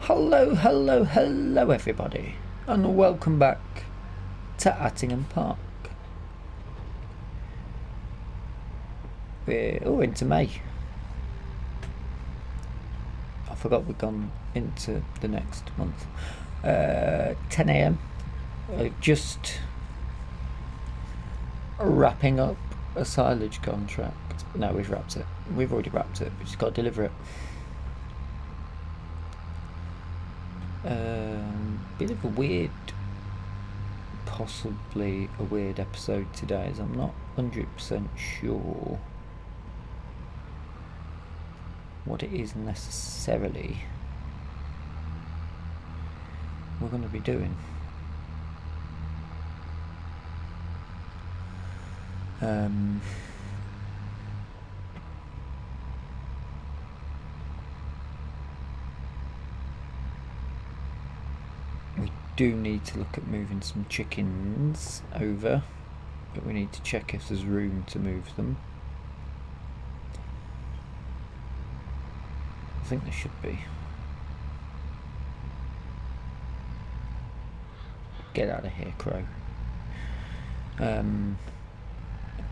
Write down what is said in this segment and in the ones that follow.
Hello everybody, and welcome back to Attingham Park. We're into May. I forgot we've gone into the next month. 10 AM. Just wrapping up a silage contract. No, we've wrapped it. We've already wrapped it. We just got to deliver it. Bit of a weird, possibly a weird episode today, as I'm not 100% sure what it is necessarily we're going to be doing. We do need to look at moving some chickens over, but we need to check if there's room to move them. I think there should be. Get out of here, crow.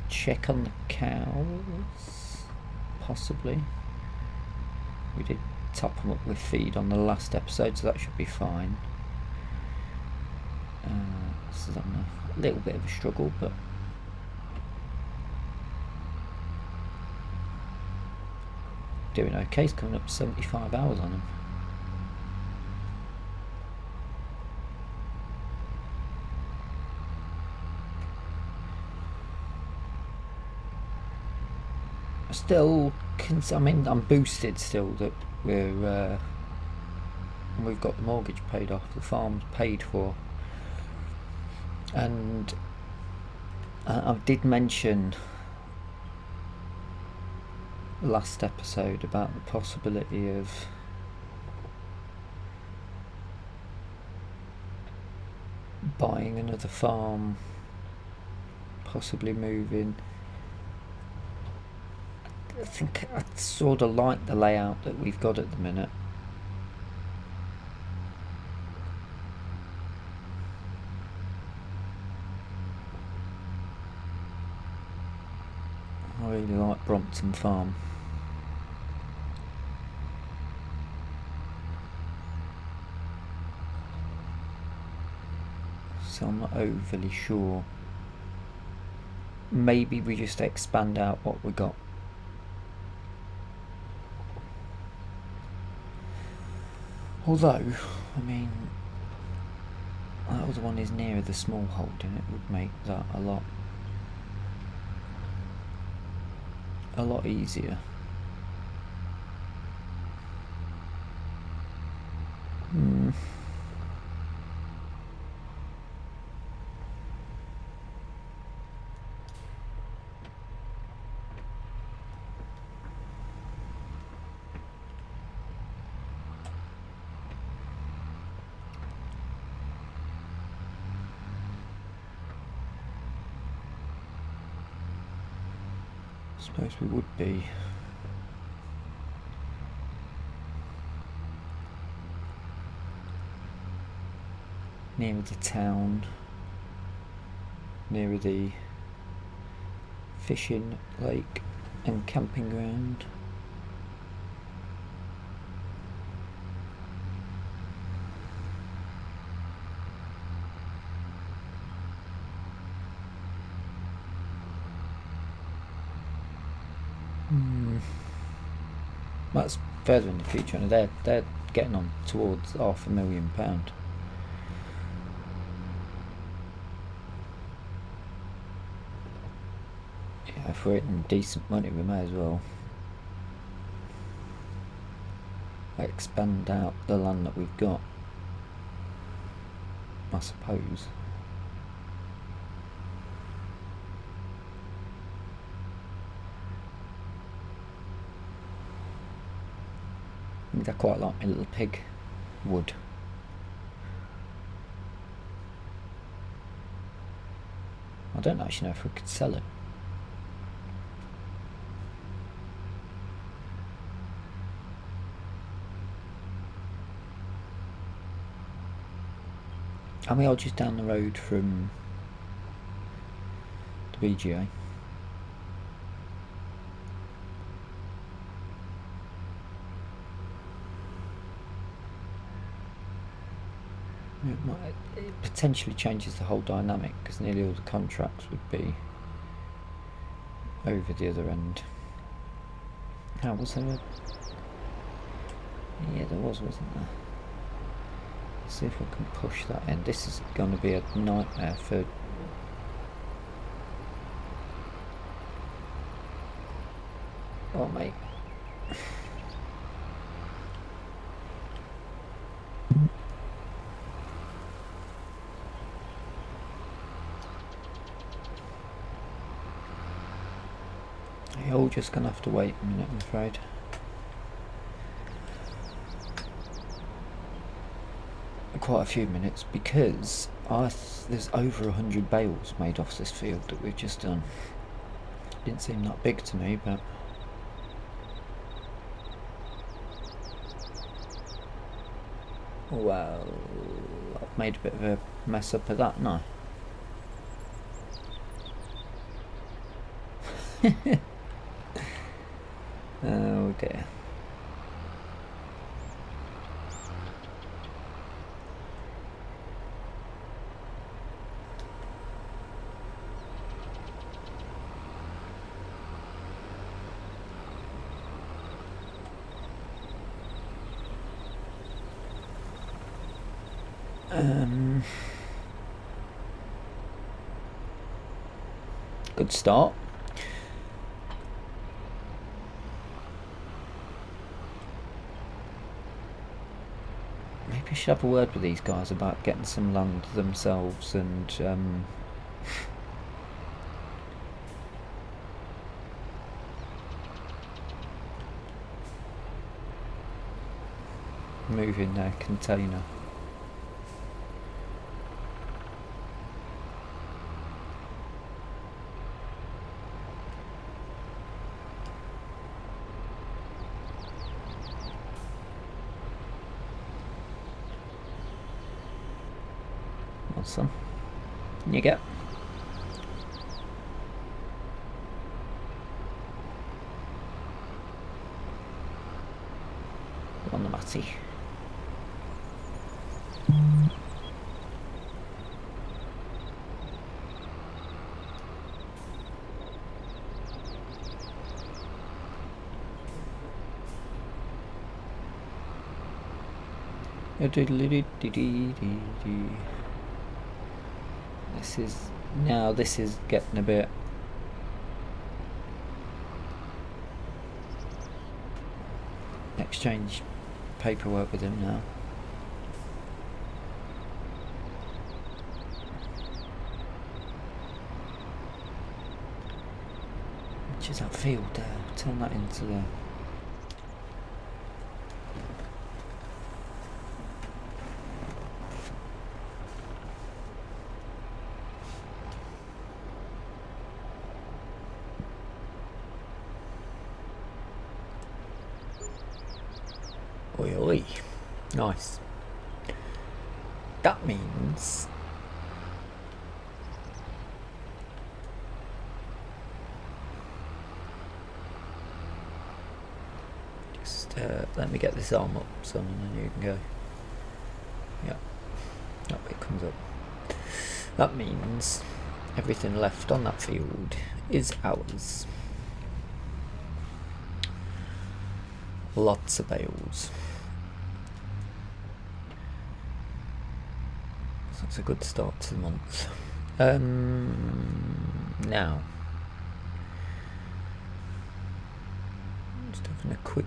Check on the cows, possibly. We did top them up with feed on the last episode, so that should be fine. This is on a little bit of a struggle, but doing okay. It's coming up 75 hours on him. Still, I mean, I'm boosted still that we've got the mortgage paid off, the farm's paid for, and I did mention last episode about the possibility of buying another farm, possibly moving. I think I sort of like the layout that we've got at the minute. I really like Brompton Farm. So I'm not overly sure. Maybe we just expand out what we got. Although, I mean, that other one is nearer the small holding, it would make that a lot easier. Suppose we would be. Nearer the town, nearer the fishing lake and camping ground. That's further in the future, and they're getting on towards £500,000. Yeah, if we're hitting decent money, we may as well expand out the land that we've got, I suppose. I quite like my little pig wood. I don't actually know if we could sell it. And we are just down the road from the BGA. It potentially changes the whole dynamic because nearly all the contracts would be over the other end. How was there a... Yeah, there wasn't there? Let's see if I can push that in. This is going to be a nightmare for... Oh, mate. You're all just going to have to wait a minute, I'm afraid. Quite a few minutes, because there's over 100 bales made off this field that we've just done. Didn't seem that big to me, but... Well, I've made a bit of a mess up of that now. Oh dear. Good start. Maybe I should have a word with these guys about getting some land themselves and moving their container. Awesome. You get. On the matty. This is getting a bit exchange paperwork with him now. Which is that field there? Turn that into the... Oi oi. Nice. That means just let me get this arm up, son, and then you can go. Yeah, that bit comes up. That means everything left on that field is ours. Lots of bales. So that's a good start to the month. Now, just having a quick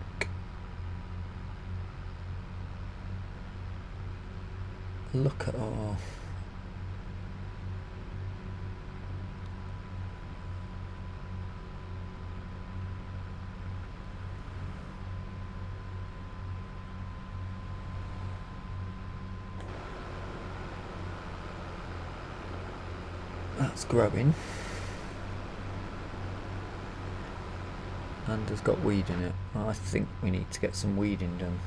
look at our that's growing and has got weed in it. I think we need to get some weeding done.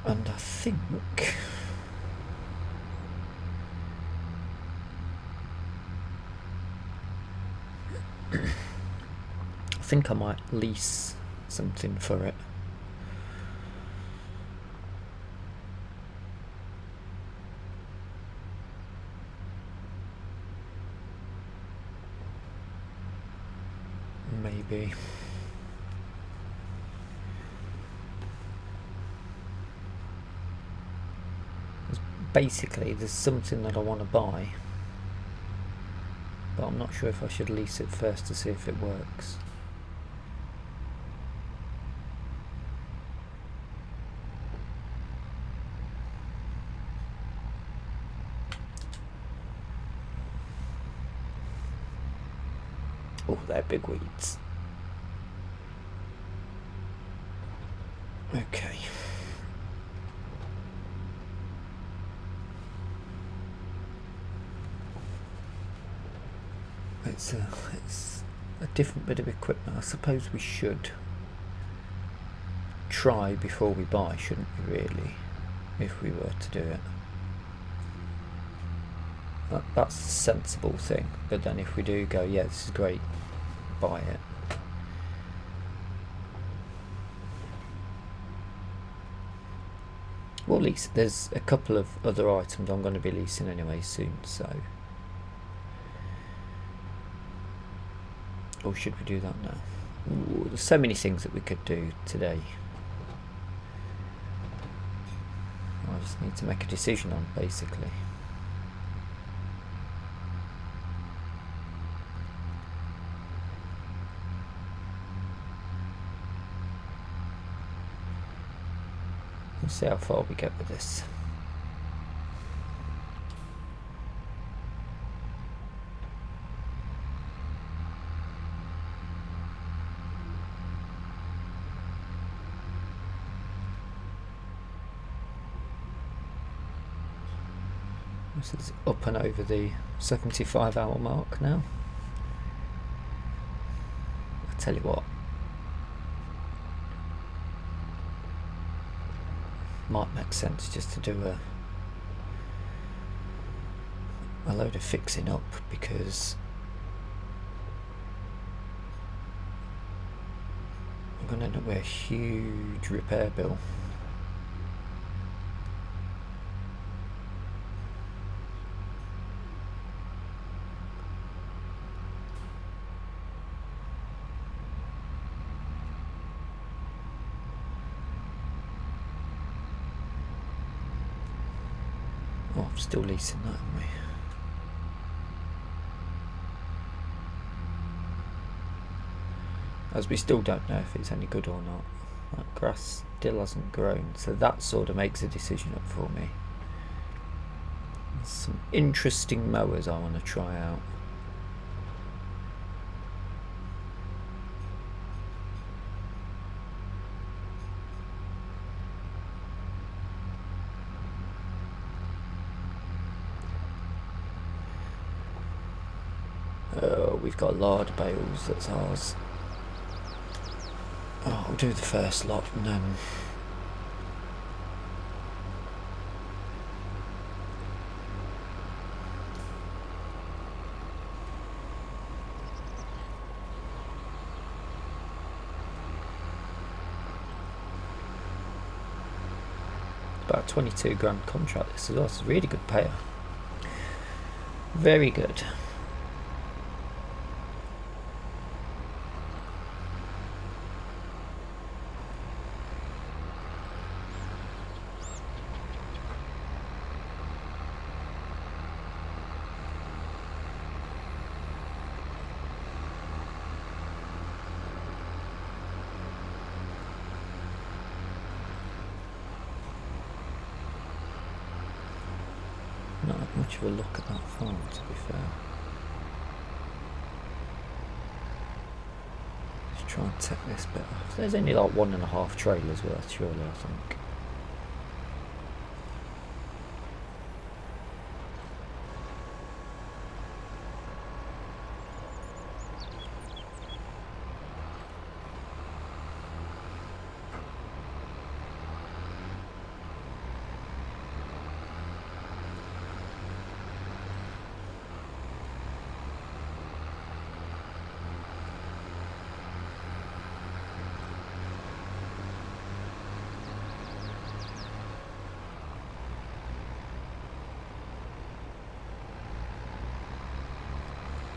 And I think I might lease something for it. Maybe. Basically, there's something that I want to buy, but I'm not sure if I should lease it first to see if it works. Oh, they're big weeds. Okay. It's a different bit of equipment. I suppose we should try before we buy, shouldn't we, really, if we were to do it. That's the sensible thing. But then if we do go, yeah, this is great, buy it. Well, lease. There's a couple of other items I'm going to be leasing anyway soon, so. Or should we do that now? Ooh, there's so many things that we could do today. I just need to make a decision on, basically. We'll see how far we get with this. This is up and over the 75-hour mark now. I tell you what, might make sense just to do a load of fixing up, because I'm going to end up with a huge repair bill. Oh, I'm still leasing that, aren't we? As we still don't know if it's any good or not. That grass still hasn't grown, so that sort of makes a decision up for me. There's some interesting mowers I want to try out. Oh, we've got large bales, that's ours. Oh, we'll do the first lot and then about a 22 grand contract this as well. It's a really good payer. Very good. Not had much of a look at that farm, to be fair. Let's try and take this bit off. There's only like 1.5 trailers worth, surely, I think.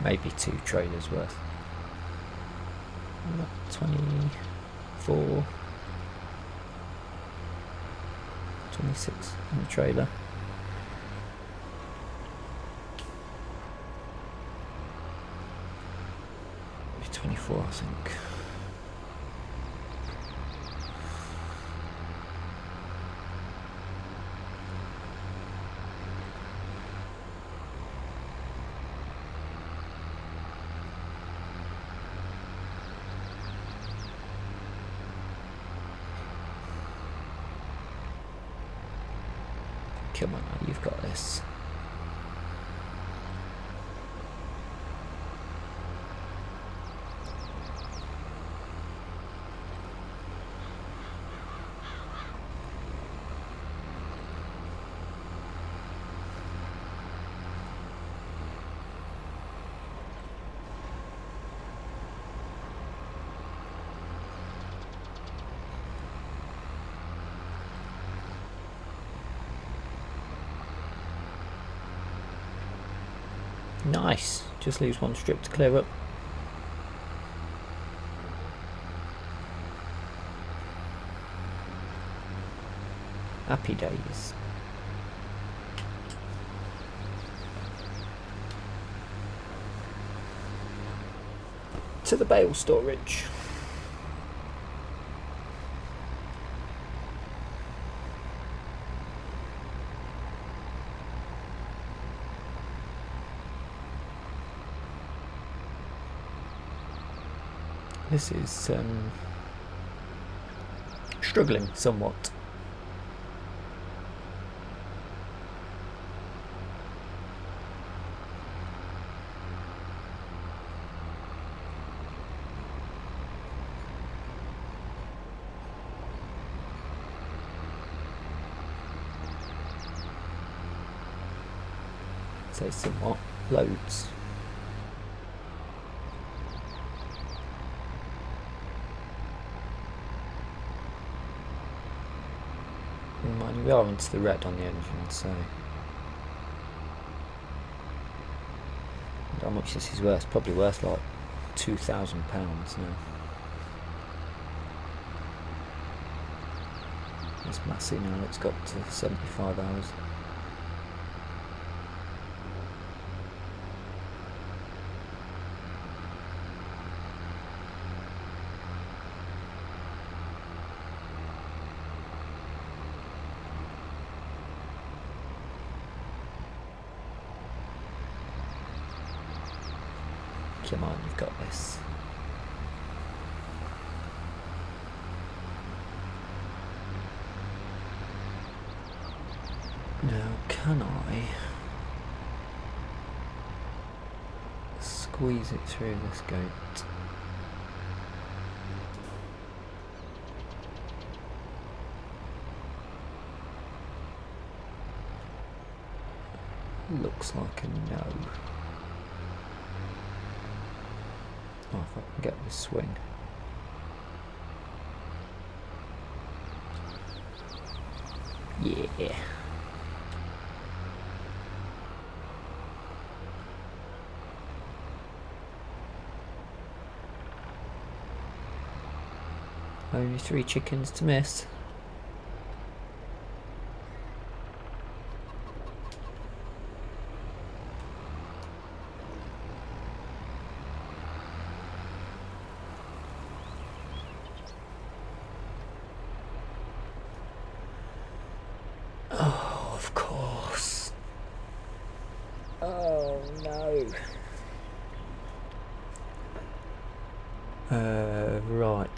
maybe 2 trailers worth. 24, 26 in the trailer. Maybe 24, I think. Come on, you've got this. Nice, just leaves 1 strip to clear up. Happy days. To the bale storage. This is struggling somewhat. So somewhat loads. We are into the red on the engine, so how much this is worth? Probably worth like £2,000 now. It's massive now. It's got to 75 hours. Come on, you've got this. Now, can I squeeze it through this gate? Looks like a no. Oh, if I can get this swing. Yeah. Only 3 chickens to miss. Oh, of course. Oh no. Right.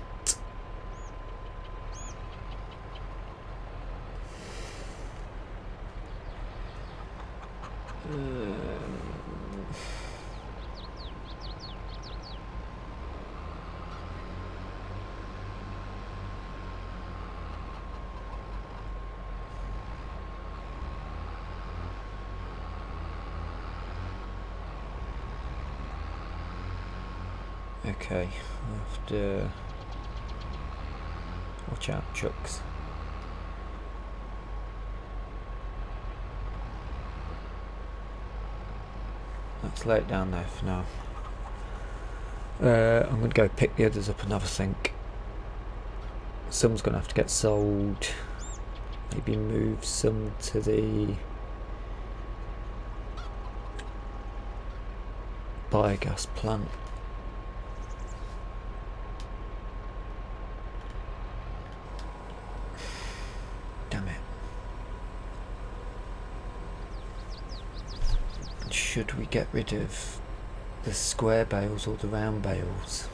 Okay, I have to watch out, trucks. That's Let's lay it down there for now. I'm going to go pick the others up and have a think. Some's going to have to get sold. Maybe move some to the biogas plant. Damn it. Should we get rid of the square bales or the round bales?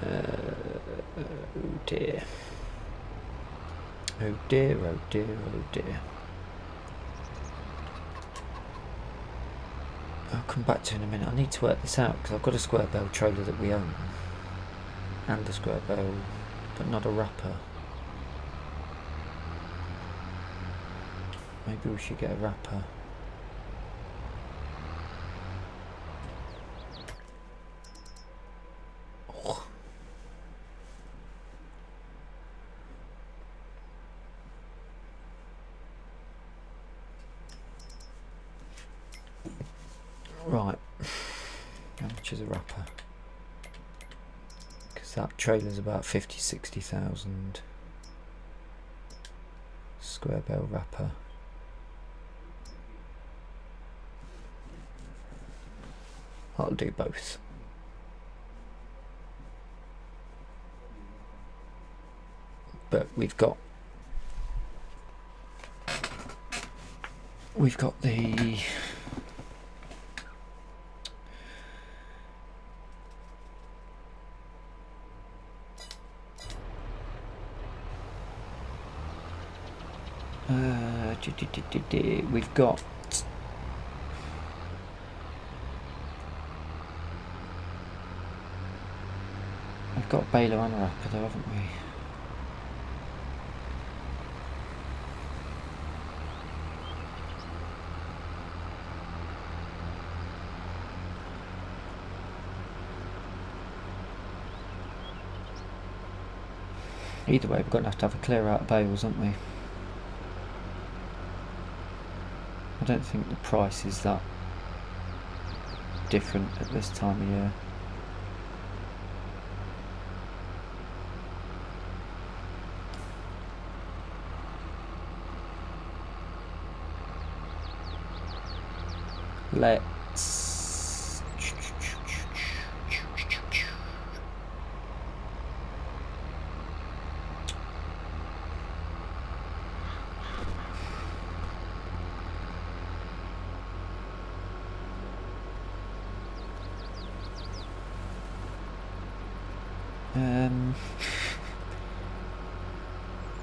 Oh dear. Oh dear, oh dear, oh dear. I'll come back to it in a minute. I need to work this out because I've got a square bale trailer that we own and a square bale, but not a wrapper. Maybe we should get a wrapper. Oh. Right, how much is a wrapper? Because that trailer's about 50,000-60,000. Square bale wrapper. I'll do both. But we've got the we've got baler and a wrapper though, haven't we? Either way, we're going to have a clear out of bales, aren't we? I don't think the price is that different at this time of year. Let's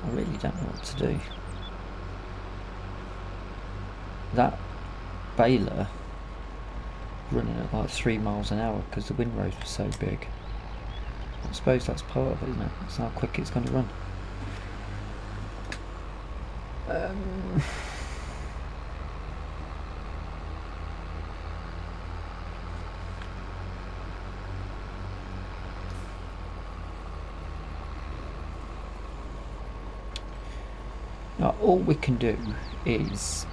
I really don't know what to do. That baler running at like 3 miles an hour because the windrows were so big. I suppose that's part of it, isn't it? That's how quick it's going to run. Now, all we can do is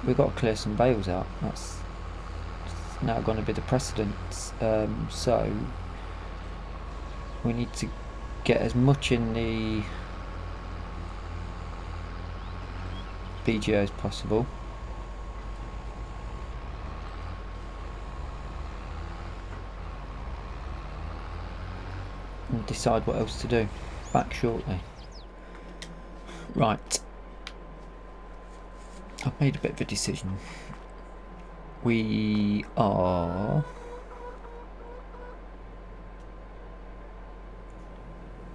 we've got to clear some bales out. That's now going to be the precedence. So we need to get as much in the BGO as possible. And decide what else to do. Back shortly. Right, I've made a bit of a decision. We are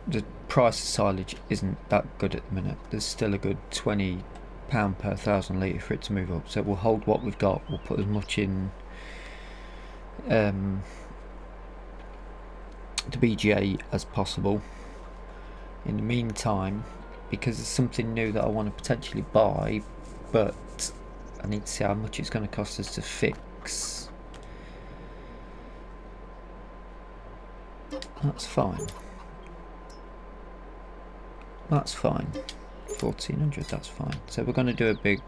the price of silage isn't that good at the minute. There's still a good £20 per 1,000 litre for it to move up, so we'll hold what we've got. We'll put as much in the BGA as possible. In the meantime, because it's something new that I want to potentially buy, but I need to see how much it's going to cost us to fix. That's fine. That's fine. 1400, that's fine. So we're going to do a big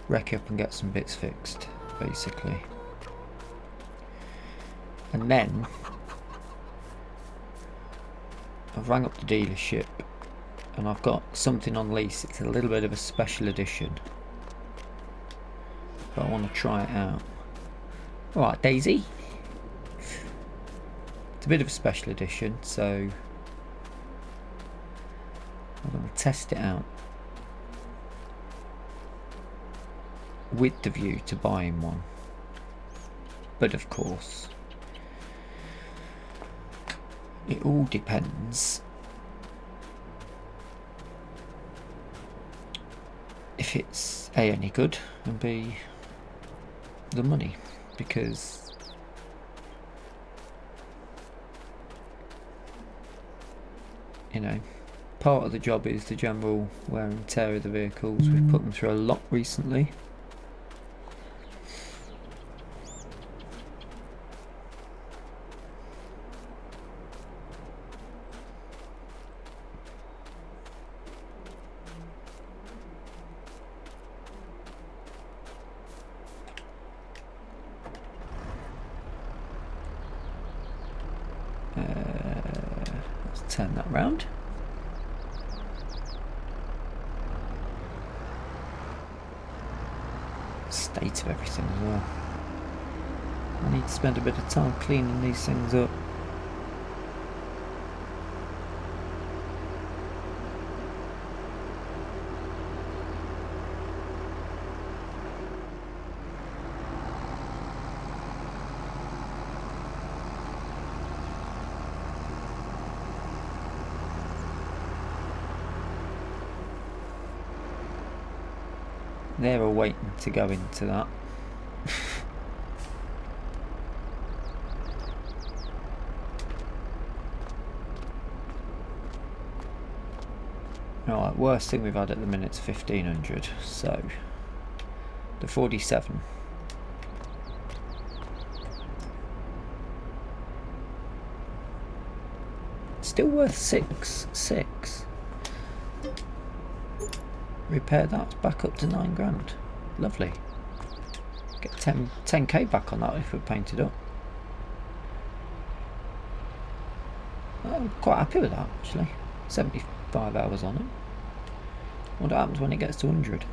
wreck up and get some bits fixed, basically. And then I've rang up the dealership and I've got something on lease. It's a little bit of a special edition, but I want to try it out. Alright, Daisy. It's a bit of a special edition, so I'm going to test it out with the view to buying one. But of course, it all depends if it's A, any good, and B, the money, because you know, part of the job is the general wear and tear of the vehicles. We've put them through a lot recently. Let's turn that round. State of everything as well. I need to spend a bit of time cleaning these things up. They're all waiting to go into that. Right, worst thing we've had at the minute's 1500, so the 47. Still worth 6. Repair that, back up to 9 grand. Lovely. Get 10k back on that if we paint it up. I'm quite happy with that actually. 75 hours on it. What happens when it gets to 100?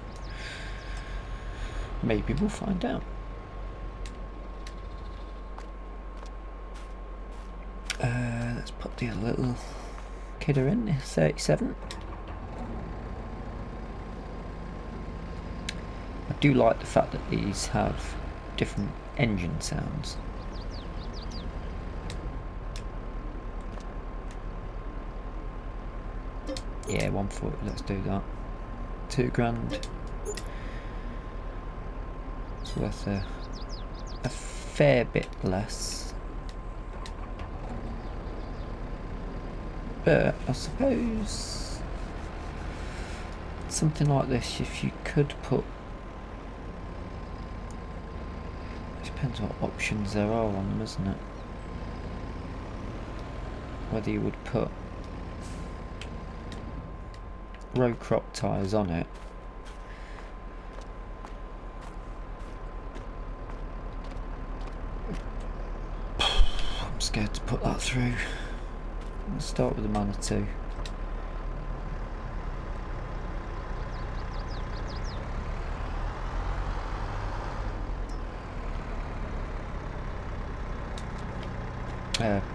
Maybe we'll find out. Let's put the little kidder in, 37. I do like the fact that these have different engine sounds. Yeah, 140, let's do that. 2 grand. It's worth a fair bit less. But I suppose something like this, if you could put, depends what options there are on them, isn't it? Whether you would put row crop tyres on it, I'm scared to put that through. Let's start with the Manitou.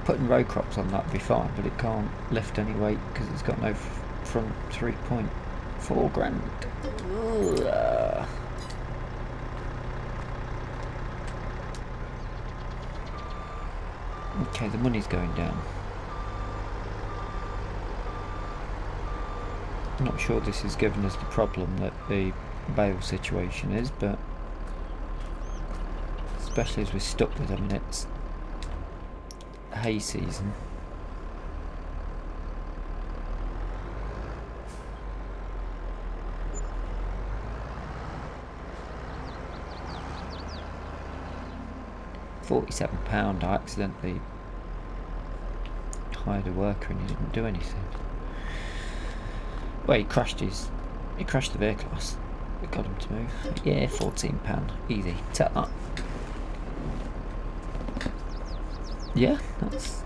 Putting row crops on that would be fine, but it can't lift any weight because it's got no front 3.4 grand. Okay, the money's going down. I'm not sure this is giving us the problem that the bale situation is, but especially as we're stuck with them and it's hay season. £47, I accidentally hired a worker and he didn't do anything. Well, he crashed the vehicle. We got him to move. Yeah, £14. Easy. Take that. Yeah, that's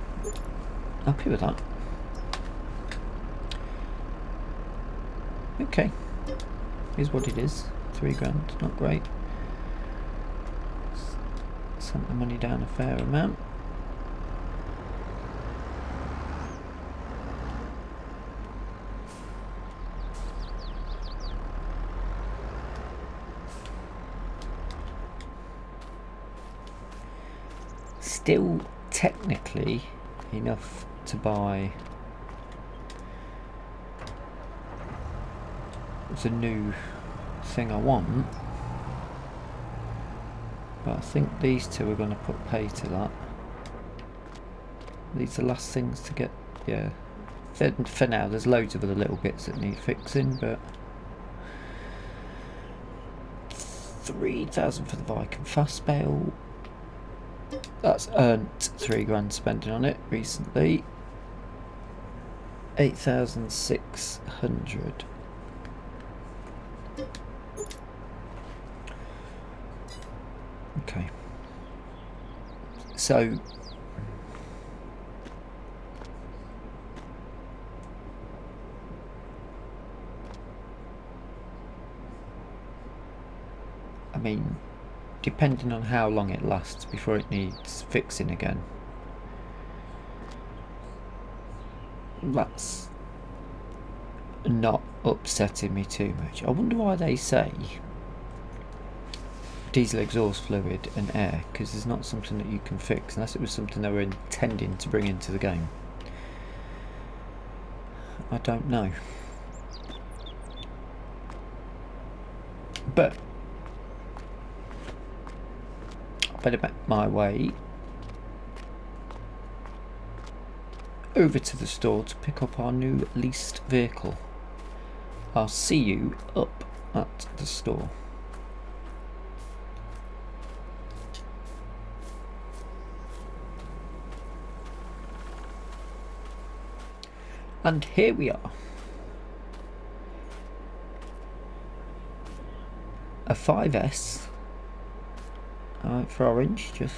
happy with that. Okay. Here's what it is. £3 not great. Sent the money down a fair amount. Still technically enough to buy the new thing I want, but I think these two are going to put pay to that. These are the last things to get. Yeah, for now there's loads of other little bits that need fixing, but 3,000 for the Viking fast bail. That's earned £3 spending on it recently. 8,600. Okay. So I mean, depending on how long it lasts before it needs fixing again, that's not upsetting me too much. I wonder why they say diesel exhaust fluid and air, because there's not something that you can fix unless it was something they were intending to bring into the game. I don't know, but I better make my way over to the store to pick up our new leased vehicle. I'll see you up at the store. And here we are. A 5S for orange, just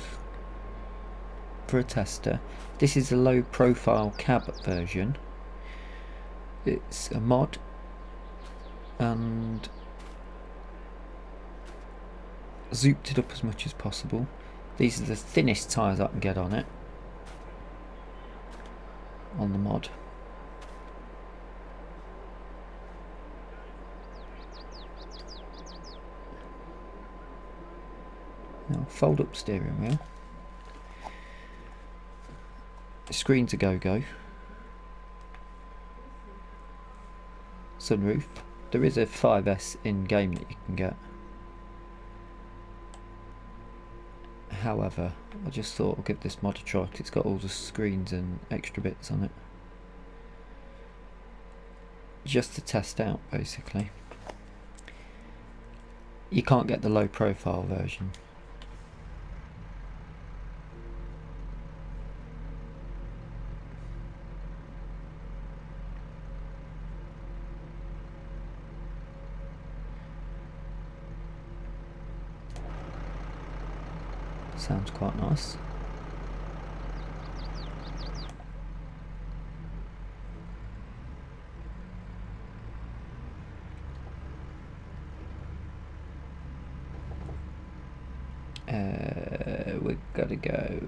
for a tester. This is a low profile cab version. It's a mod and zooped it up as much as possible. These are the thinnest tyres I can get on it, on the mod. Now, fold up steering wheel. Screen's a go-go. Sunroof. There is a 5S in game that you can get. However, I just thought I'll give this mod a try because it's got all the screens and extra bits on it. Just to test out, basically. You can't get the low profile version. Sounds quite nice. We've got to go.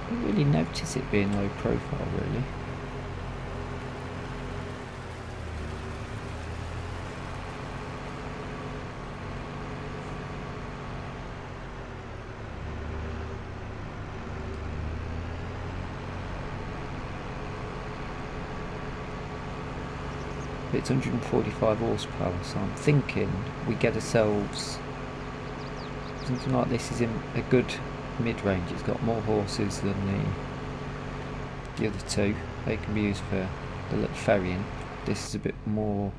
I don't really notice it being low profile, really. It's 145 horsepower, so I'm thinking we get ourselves something like this is in a good mid-range. It's got more horses than the other two. They can be used for the little ferrying. This is a bit more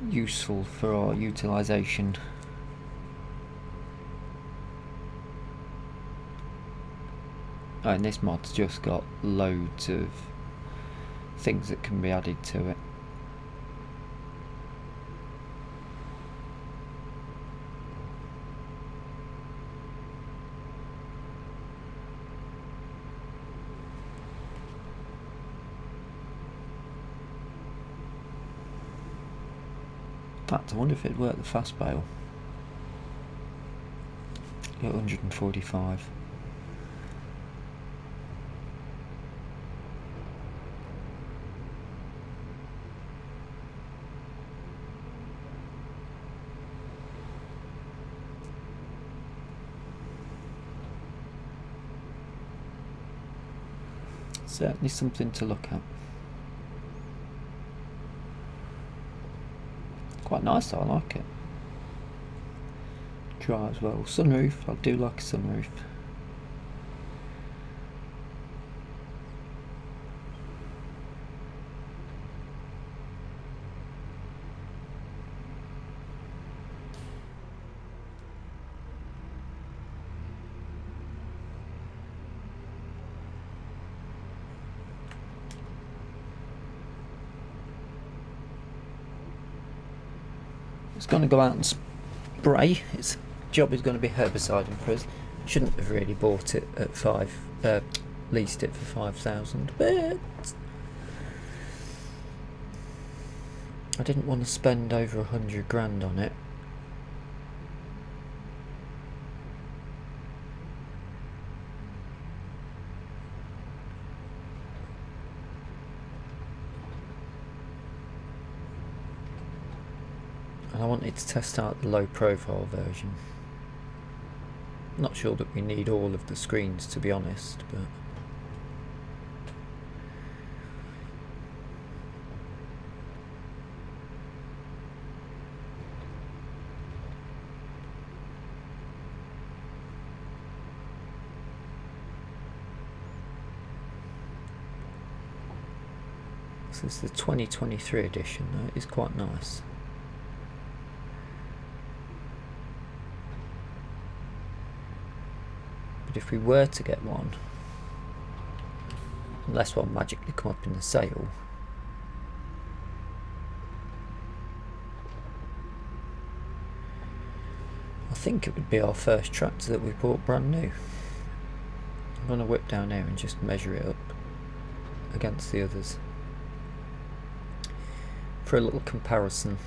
useful for our utilisation. Oh, and this mod's just got loads of things that can be added to it. In fact, I wonder if it'd work the fast bale. Got 145. Certainly something to look at. Quite nice, I like it. Dry as well. Sunroof, I do like a sunroof. It's going to go out and spray. Its job is going to be herbiciding for us. Shouldn't have really bought it at leased it for 5,000, but I didn't want to spend over 100 grand on it. And I wanted to test out the low profile version. Not sure that we need all of the screens, to be honest, but this is the 2023 edition. It is quite nice. But if we were to get one, unless one magically come up in the sale, I think it would be our first tractor that we bought brand new. I'm going to whip down here and just measure it up against the others for a little comparison.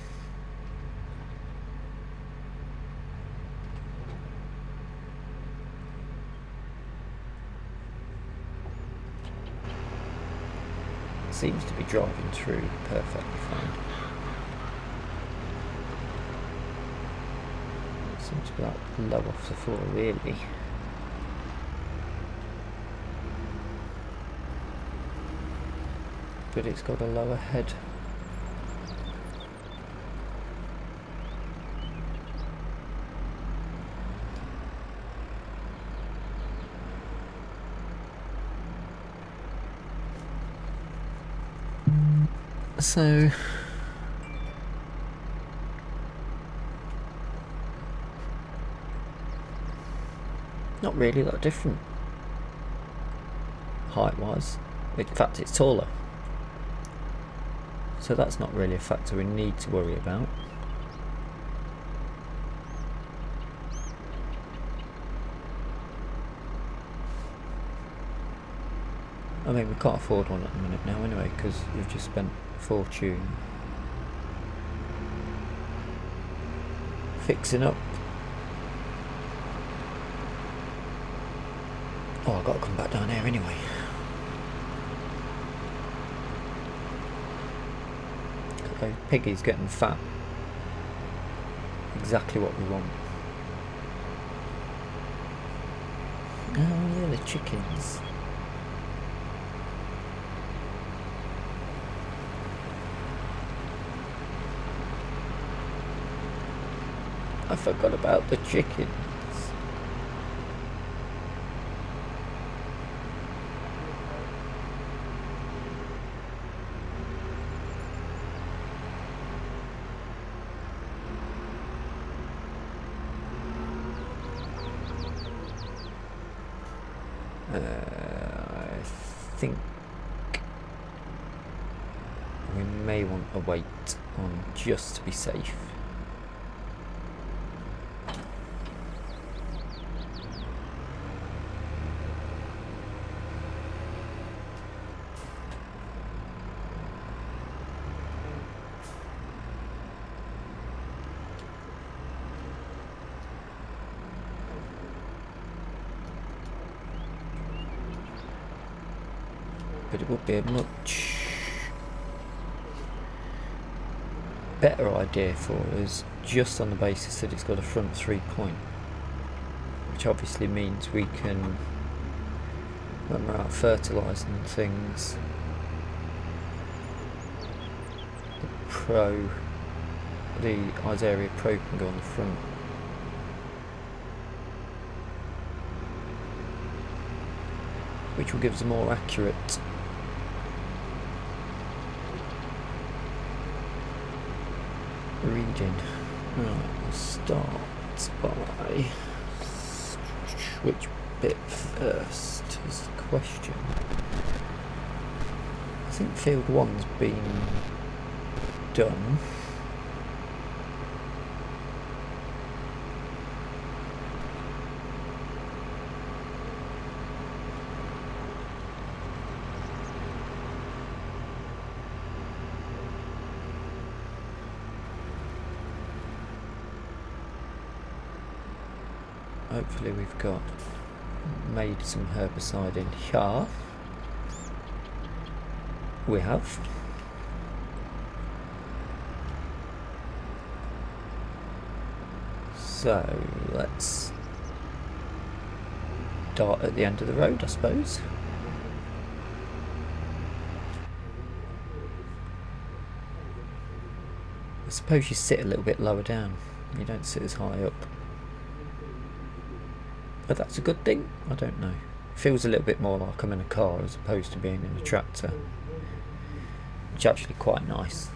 Seems to be driving through perfectly fine. Seems to be like low off the floor, really. But it's got a lower head. So not really that different height wise. In fact, it's taller, so that's not really a factor we need to worry about. I mean, we can't afford one at the minute now anyway, because we've just spent a fortune fixing up. Oh, I've got to come back down here anyway. Okay, Piggy's getting fat. Exactly what we want. Oh yeah, the chickens. I forgot about the chickens. I think we may want to wait on just to be safe. But it would be a much better idea for us just on the basis that it's got a front 3-point, which obviously means we can, when we're out fertilising things, the Isaria Pro can go on the front. Which will give us a more accurate reading. Right, we'll start by which bit first is the question. I think field 1's been done. Hopefully we've got made some herbicide in here. We have. So let's start at the end of the road, I suppose. I suppose you sit a little bit lower down. You don't sit as high up. But that's a good thing? I don't know. Feels a little bit more like I'm in a car as opposed to being in a tractor. Which is actually quite nice.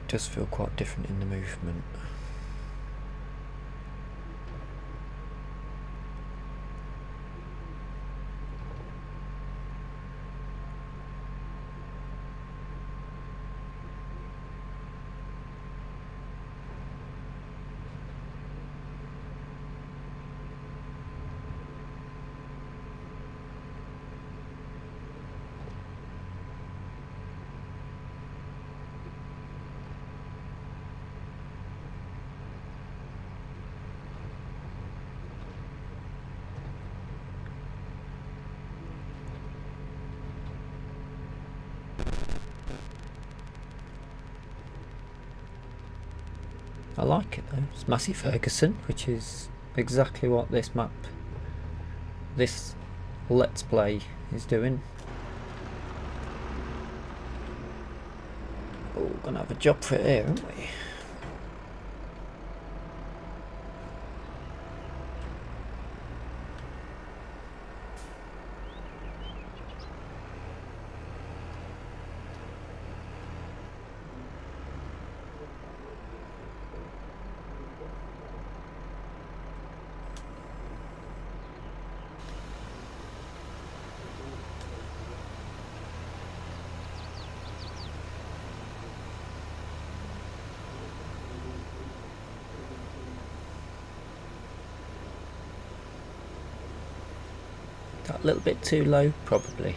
Does feel quite different in the movement. I like it though. It's Massey Ferguson, which is exactly what this map, this Let's Play is doing. Oh, we're gonna have a job for it here, aren't we? That little bit too low, probably.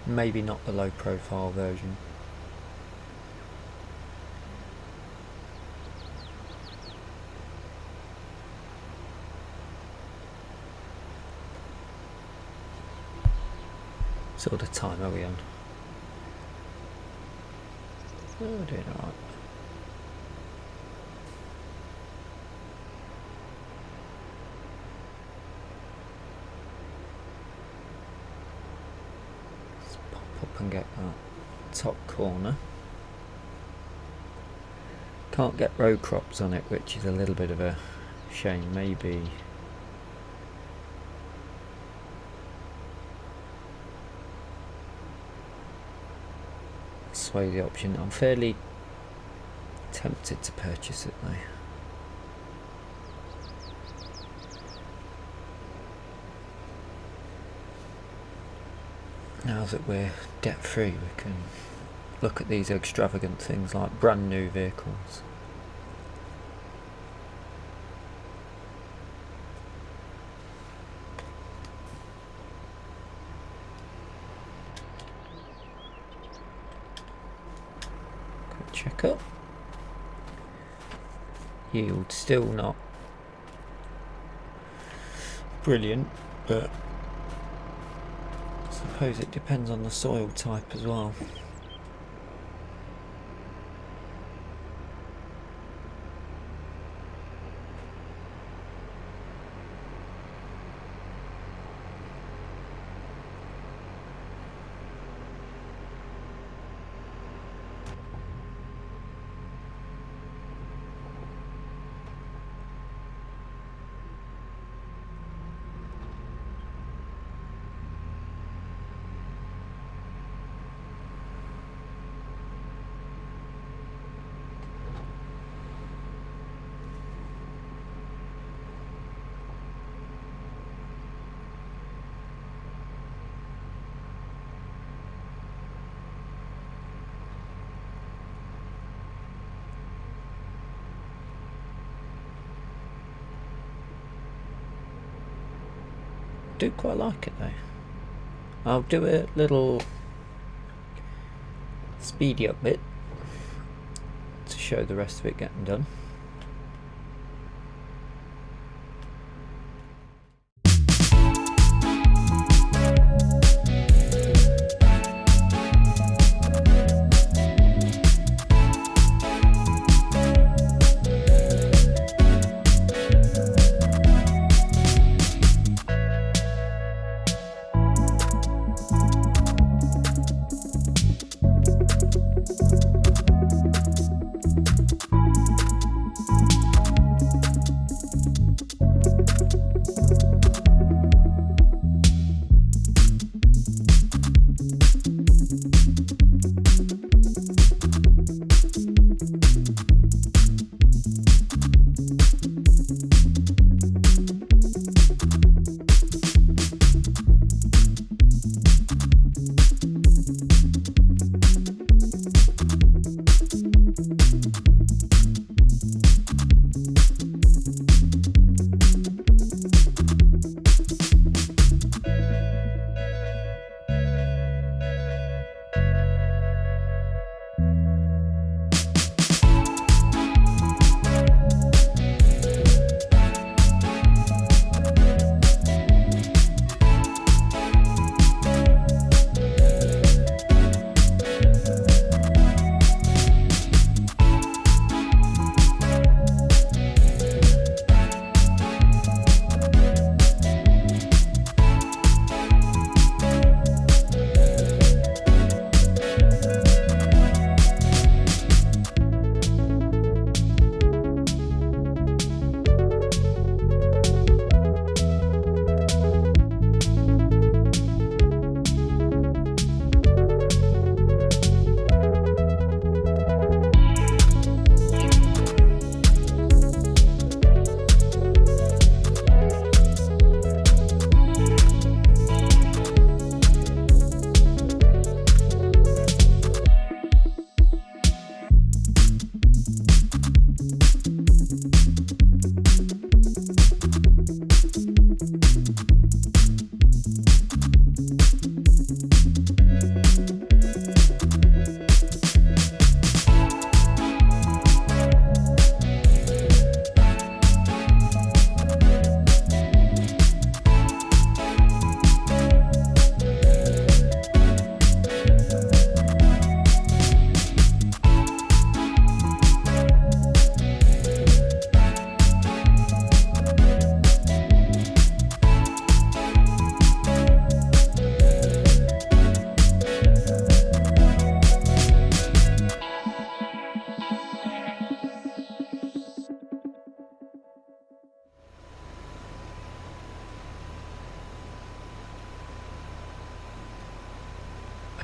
Maybe not the low profile version. What sort of time are we on? Oh, we're doing alright. Let's pop up and get that top corner. Can't get row crops on it, which is a little bit of a shame. Maybe sway the option. I'm fairly tempted to purchase it though. Now that we're debt free, we can look at these extravagant things like brand new vehicles. Check up. Yield still not brilliant, but I suppose it depends on the soil type as well. Do quite like it though. I'll do a little speedy up bit to show the rest of it getting done.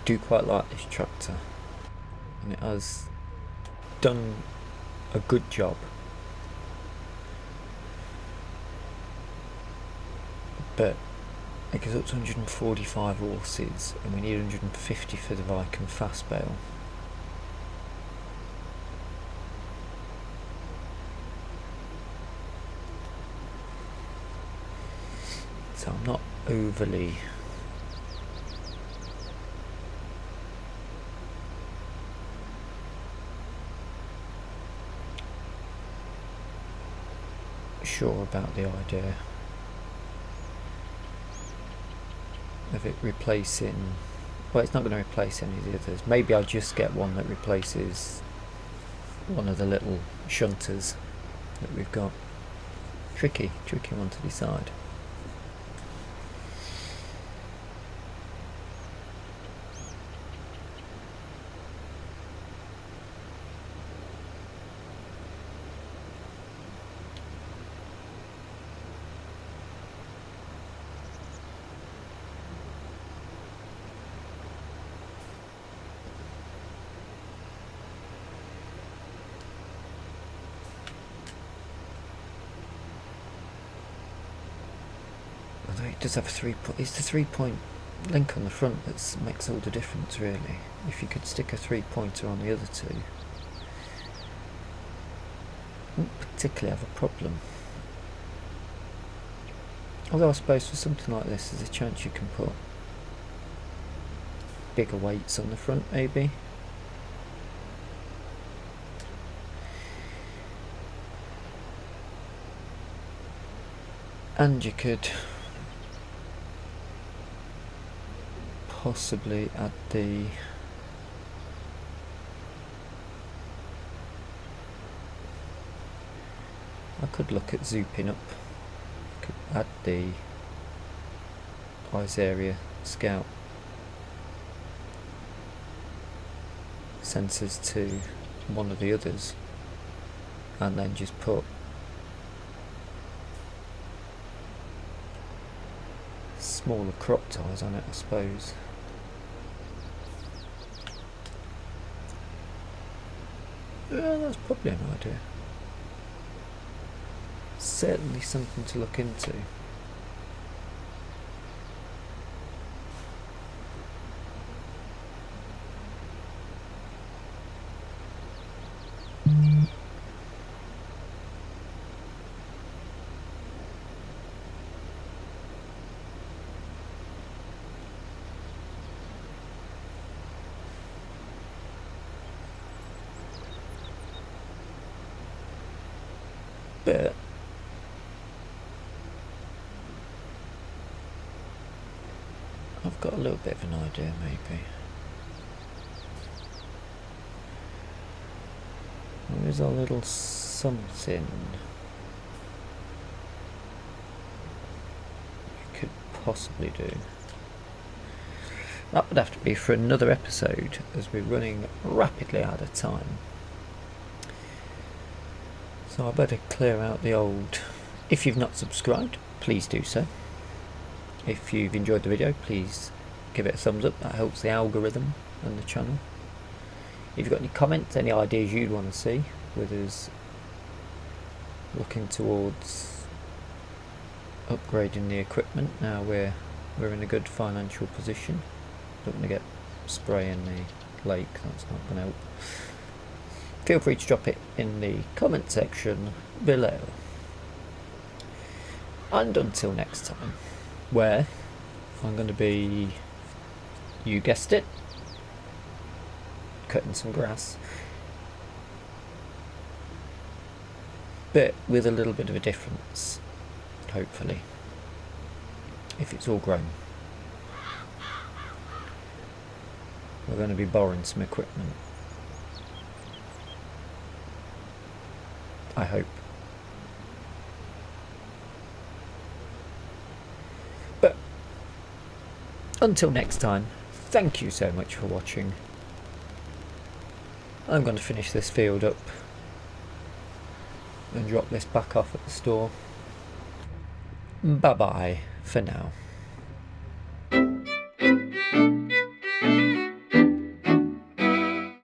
do quite like this tractor, and it has done a good job, but it goes up to 145 horses and we need 150 for the Viking fast bale. So I'm not overly sure about the idea of it replacing, well, it's not going to replace any of the others. Maybe I'll just get one that replaces one of the little shunters that we've got. Tricky one to decide. Although it does have it's the 3-point link on the front that makes all the difference, really. If you could stick a 3-pointer on the other two, I wouldn't particularly have a problem. Although I suppose for something like this there's a chance you can put bigger weights on the front, maybe. And you could possibly add the I could look at zooping up, could add the ice area scout sensors to one of the others and then just put smaller crop ties on it, I suppose. Yeah, that's probably an idea. Certainly something to look into. But I've got a little bit of an idea, maybe. There is a little something you could possibly do. That would have to be for another episode, as we're running rapidly out of time. So I better clear out the old. If you've not subscribed, please do so. If you've enjoyed the video, please give it a thumbs up. That helps the algorithm and the channel. If you've got any comments, any ideas you'd want to see with us looking towards upgrading the equipment, now we're in a good financial position. Don't want to get spray in the lake, that's not going to help. Feel free to drop it in the comment section below. And until next time, where I'm going to be, you guessed it, cutting some grass, but with a little bit of a difference, hopefully, if it's all grown. We're going to be borrowing some equipment, I hope. But until next time, thank you so much for watching. I'm going to finish this field up and drop this back off at the store. Bye bye for now.